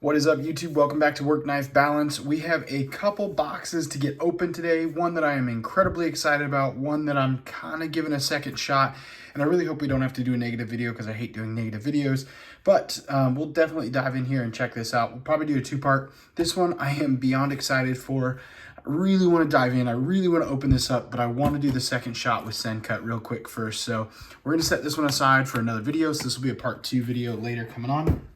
What is up, YouTube? Welcome back to Work Knife Balance. We have a couple boxes to get open today. One that I am incredibly excited about, one that I'm kind of giving a second shot, and I really hope we don't have to do a negative video because I hate doing negative videos, but we'll definitely dive in here and check this out. We'll probably do a two-part. This one I am beyond excited for. I really want to dive in. I really want to open this up, but I want to do the second shot with Send Cut real quick first. So we're going to set this one aside for another video. So this will be a part 2 video later coming on.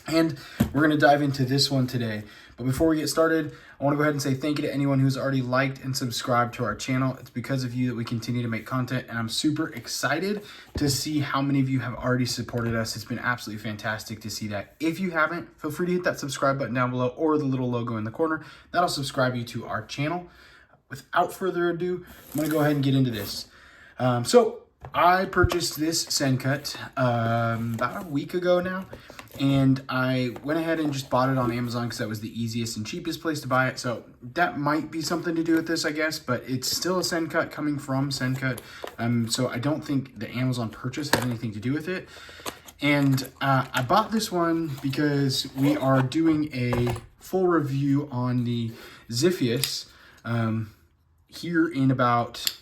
And we're going to dive into this one today. But before we get started, I want to go ahead and say thank you to anyone who's already liked and subscribed to our channel. It's because of you that we continue to make content, and I'm super excited to see how many of you have already supported us. It's been absolutely fantastic to see that. If you haven't, feel free to hit that subscribe button down below or the little logo in the corner. That'll subscribe you to our channel. Without further ado, I'm going to go ahead and get into this. So I purchased this Send Cut about a week ago now. And I went ahead and just bought it on Amazon because that was the easiest and cheapest place to buy it. So that might be something to do with this, I guess, but it's still a Send Cut coming from Send Cut. So I don't think the Amazon purchase has anything to do with it. And I bought this one because we are doing a full review on the Ziphius here in about,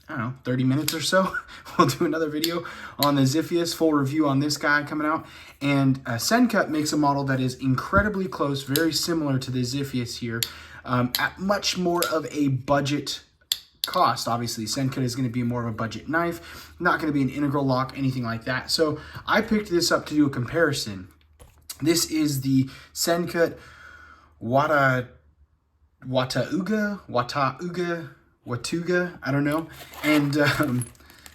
I don't know, 30 minutes or so. We'll do another video on the Ziphius, full review on this guy coming out. And Send Cut makes a model that is incredibly close, very similar to the Ziphius here, at much more of a budget cost. Obviously, Send Cut is going to be more of a budget knife, not going to be an integral lock, anything like that. So I picked this up to do a comparison. This is the Send Cut Watuga, I don't know. And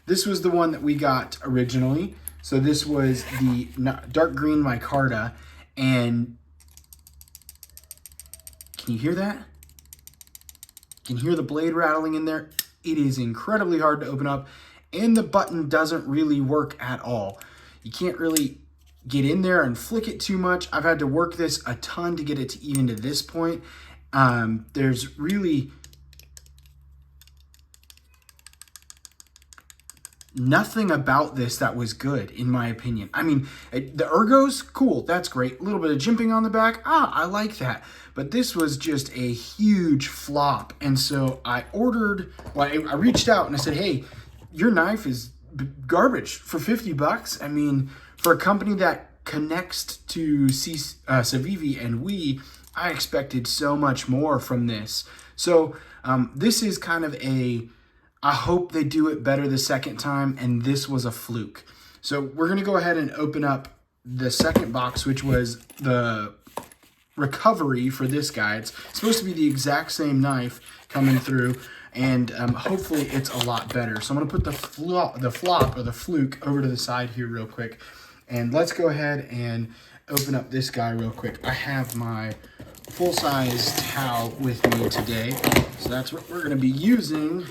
this was the one that we got originally. So this was the dark green micarta. And can you hear that? You can hear the blade rattling in there. It is incredibly hard to open up, and the button doesn't really work at all. You can't really get in there and flick it too much. I've had to work this a ton to get it to even to this point. There's really nothing about this that was good, in my opinion. I mean, the ergo's cool. That's great. A little bit of jimping on the back. I like that. But this was just a huge flop. And so I ordered, well, I reached out and I said, hey, your knife is garbage for 50 bucks. I mean, for a company that connects to Civivi and we, I expected so much more from this. So this is kind of I hope they do it better the second time, and this was a fluke. So we're going to go ahead and open up the second box, which was the recovery for this guy. It's supposed to be the exact same knife coming through, and hopefully it's a lot better. So I'm going to put the flop or the fluke over to the side here real quick, and let's go ahead and open up this guy real quick. I have my full-size towel with me today, so that's what we're going to be using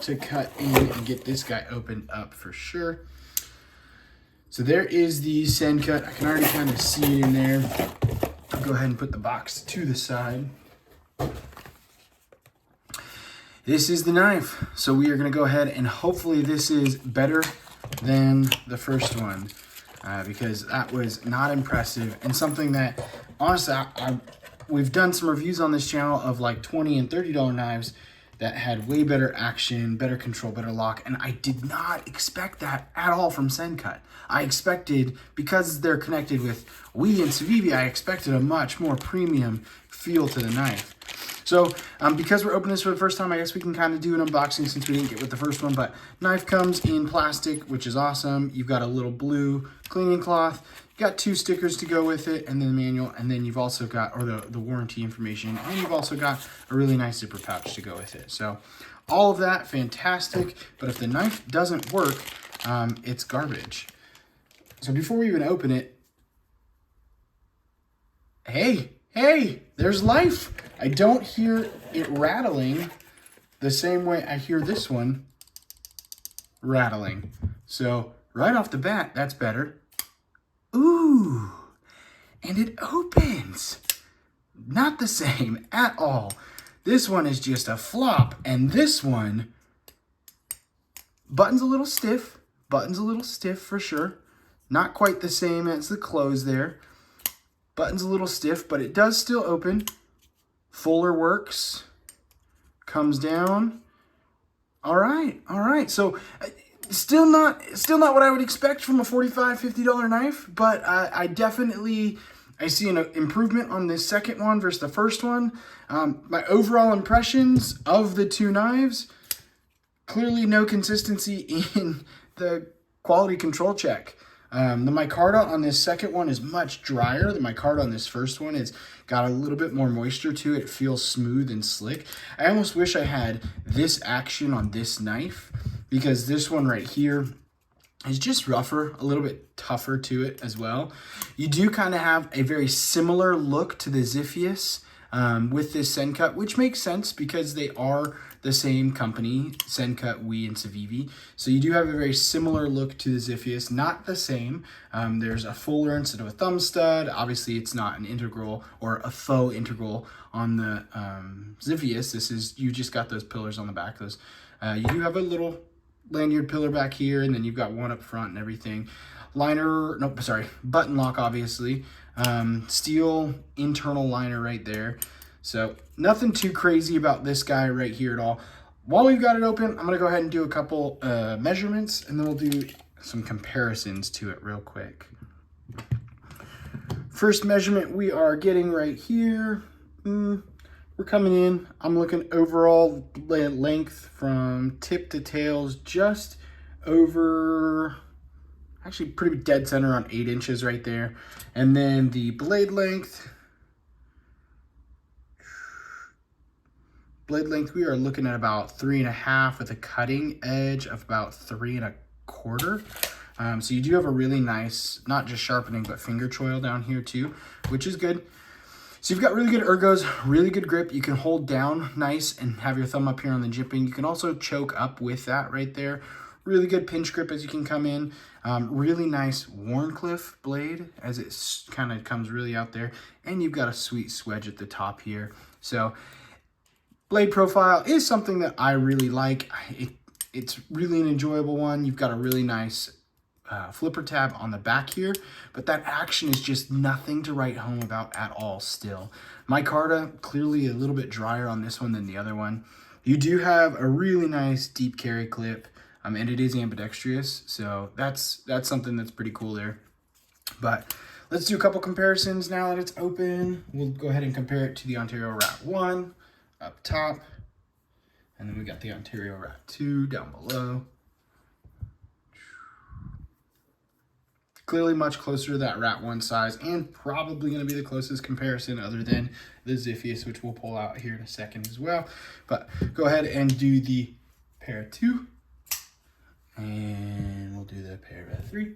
to cut in and get this guy opened up for sure. So there is the Send Cut. I can already kind of see it in there. I'll go ahead and put the box to the side. This is the knife. So we are going to go ahead and hopefully this is better than the first one, because that was not impressive, and something that honestly we've done some reviews on this channel of like $20 and $30 knives that had way better action, better control, better lock, and I did not expect that at all from Send Cut. I expected, because they're connected with we and Civivi, I expected a much more premium feel to the knife. So because we're opening this for the first time, I guess we can kind of do an unboxing since we didn't get with the first one, but knife comes in plastic, which is awesome. You've got a little blue cleaning cloth. You got 2 stickers to go with it, and then the manual, and then you've also got, or the warranty information, and you've also got a really nice zipper pouch to go with it. So all of that, fantastic, but if the knife doesn't work, it's garbage. So before we even open it, hey, there's life. I don't hear it rattling the same way I hear this one rattling. So right off the bat, that's better. Ooh, and it opens. Not the same at all. This one is just a flop, and this one, button's a little stiff for sure. Not quite the same as the close there. Button's a little stiff, but it does still open. Fuller works. Comes down. All right. So still not what I would expect from a $45, $50 knife, but I definitely see an improvement on this second one versus the first one. My overall impressions of the two knives, clearly no consistency in the quality control check. The micarta on this second one is much drier. The micarta on this first one has got a little bit more moisture to it. It feels smooth and slick. I almost wish I had this action on this knife, because this one right here is just rougher, a little bit tougher to it as well. You do kind of have a very similar look to the Ziphius with this Sencut, which makes sense because they are the same company, Sencut, WE, and Civivi. So you do have a very similar look to the Ziphius, not the same. There's a fuller instead of a thumb stud. Obviously, it's not an integral or a faux integral on the Ziphius. This is, you just got those pillars on the back. Those you do have a little lanyard pillar back here, and then you've got one up front and everything. Button lock, obviously. Steel internal liner right there. So nothing too crazy about this guy right here at all. While we've got it open, I'm gonna go ahead and do a couple measurements, and then we'll do some comparisons to it real quick. First measurement we are getting right here. We're coming in, I'm looking overall length from tip to tails, just over, actually pretty dead center on 8 inches right there. And then the blade length, we are looking at about 3.5 with a cutting edge of about 3.25. So you do have a really nice, not just sharpening, but finger choil down here too, which is good. So you've got really good ergos, really good grip. You can hold down nice and have your thumb up here on the jimping. You can also choke up with that right there. Really good pinch grip as you can come in. Really nice Wharncliffe blade as it kind of comes really out there. And you've got a sweet swedge at the top here. So blade profile is something that I really like. It's really an enjoyable one. You've got a really nice flipper tab on the back here, but that action is just nothing to write home about at all still. Micarta, clearly a little bit drier on this one than the other one. You do have a really nice deep carry clip, and it is ambidextrous, so that's something that's pretty cool there. But let's do a couple comparisons now that it's open. We'll go ahead and compare it to the Ontario Rat 1 up top, and then we got the Ontario Rat 2 down below. Clearly much closer to that Rat 1 size, and probably going to be the closest comparison other than the Ziphius, which we'll pull out here in a second as well. But go ahead and do the Para 2, and we'll do the Para 3.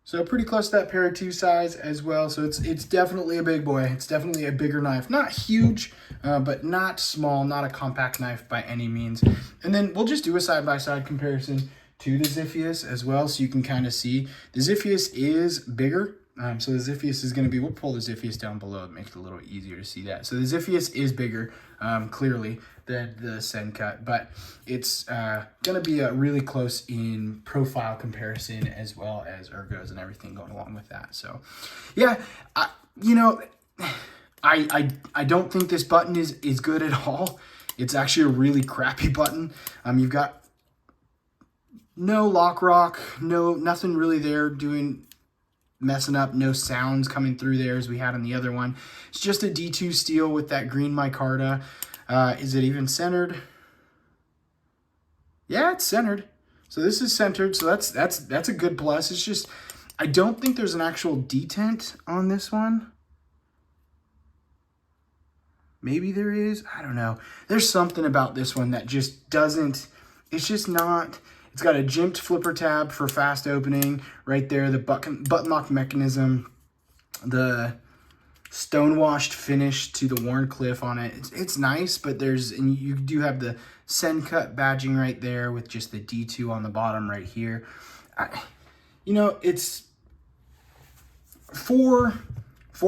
So pretty close to that Para 2 size as well. So it's definitely a big boy. It's definitely a bigger knife. Not huge, but not small, not a compact knife by any means. And then we'll just do a side-by-side comparison to the Ziphius as well, so you can kind of see. The Ziphius is bigger. So the Ziphius is going to be, we'll pull the Ziphius down below. It makes it a little easier to see that. So the Ziphius is bigger, clearly, than the Sencut, but it's going to be a really close in profile comparison as well as ergos and everything going along with that. So yeah, I don't think this button is good at all. It's actually a really crappy button. You've got no lock rock, nothing really there messing up, no sounds coming through there as we had on the other one. It's just a D2 steel with that green micarta. Is it even centered? Yeah, it's centered. So this is centered, so that's a good plus. It's just, I don't think there's an actual detent on this one. Maybe there is, I don't know. There's something about this one that just doesn't, it's just not. It's got a jimped flipper tab for fast opening right there, the button lock mechanism, the stone-washed finish to the Wharncliffe on it. It's nice, but and you do have the Sencut badging right there with just the D2 on the bottom right here. It's for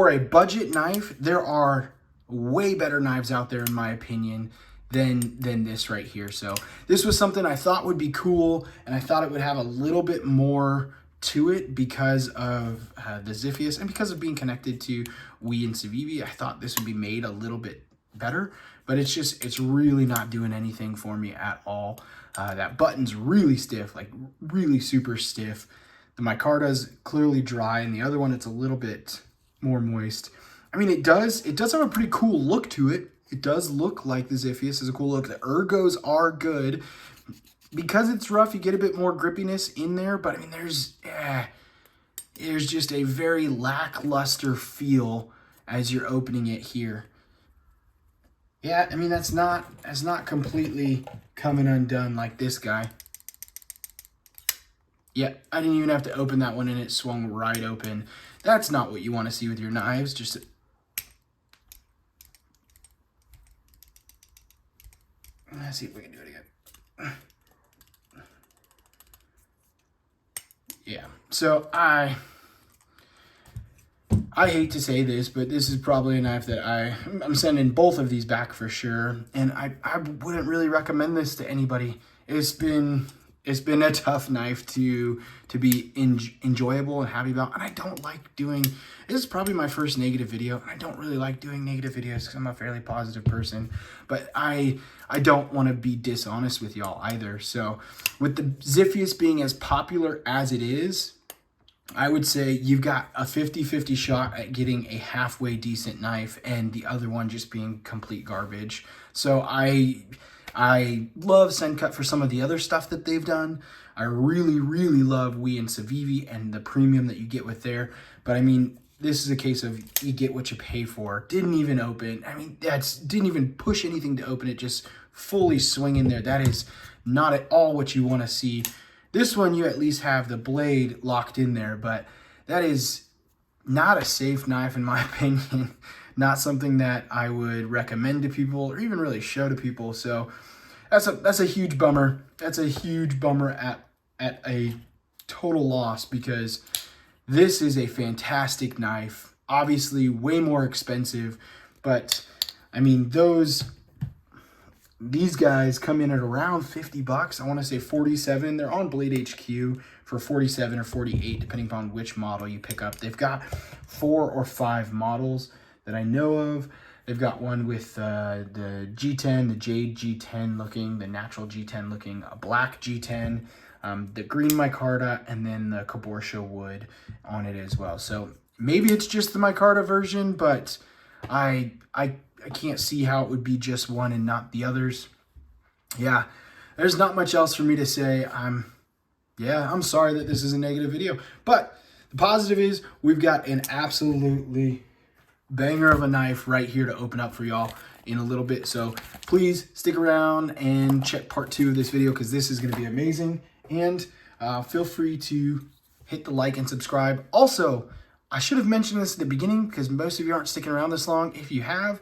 a budget knife, there are way better knives out there in my opinion than this right here. So this was something I thought would be cool, and I thought it would have a little bit more to it because of the Ziphius and because of being connected to Wii and Civivi. I thought this would be made a little bit better, but it's really not doing anything for me at all. That button's really stiff, like really super stiff. The micarta's clearly dry, and the other one, it's a little bit more moist. I mean, it does have a pretty cool look to it. It does look like the Ziphius is a cool look. The ergos are good. Because it's rough, you get a bit more grippiness in there, but I mean, there's just a very lackluster feel as you're opening it here. Yeah, I mean, that's not completely coming undone like this guy. Yeah, I didn't even have to open that one and it swung right open. That's not what you want to see with your knives. Just let's see if we can do it again. Yeah, so I hate to say this, but this is probably a knife that I'm sending both of these back for sure, and I wouldn't really recommend this to anybody. It's been a tough knife to be enjoyable and happy about, and I don't like doing. This is probably my first negative video, and I don't really like doing negative videos because I'm a fairly positive person, but I don't want to be dishonest with y'all either. So with the Ziphius being as popular as it is, I would say you've got a 50-50 shot at getting a halfway decent knife and the other one just being complete garbage. So I love Sencut for some of the other stuff that they've done. I really, really love Wii and Civivi and the premium that you get with there. But I mean, this is a case of you get what you pay for. Didn't even open. I mean, didn't even push anything to open it. Just fully swing in there. That is not at all what you want to see. This one, you at least have the blade locked in there, but that is not a safe knife in my opinion. Not something that I would recommend to people or even really show to people. So that's a huge bummer. That's a huge bummer at a total loss, because this is a fantastic knife. Obviously way more expensive, but I mean, these guys come in at around 50 bucks. I want to say 47. They're on Blade HQ for 47 or 48, depending upon which model you pick up. They've got 4 or 5 models that I know of. They've got one with the G10, the Jade G10 looking, the natural G10 looking, a black G10, the green micarta, and then the Caborsha wood on it as well. So maybe it's just the micarta version, but I can't see how it would be just one and not the others. Yeah, there's not much else for me to say. I'm sorry that this is a negative video, but the positive is we've got an absolutely banger of a knife right here to open up for y'all in a little bit. So please stick around and check part 2 of this video, because this is going to be amazing. And feel free to hit the like and subscribe. Also, I should have mentioned this at the beginning because most of you aren't sticking around this long. If you have,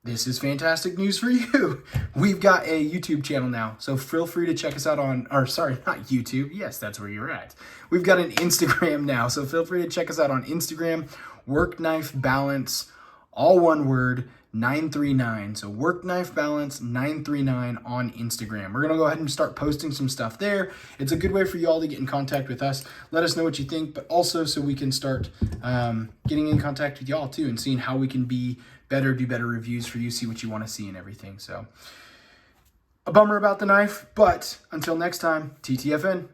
this is fantastic news for you. We've got a YouTube channel now, so feel free to check us out on, or sorry, not YouTube. Yes, that's where you're at. We've got an Instagram now, so feel free to check us out on Instagram. Work Knife Balance, all one word, 939. So Work Knife Balance 939 on Instagram. We're gonna go ahead and start posting some stuff there. It's a good way for y'all to get in contact with us. Let us know what you think, but also so we can start getting in contact with y'all too and seeing how we can be better, do better reviews for you, see what you want to see and everything. So a bummer about the knife, but until next time, TTFN.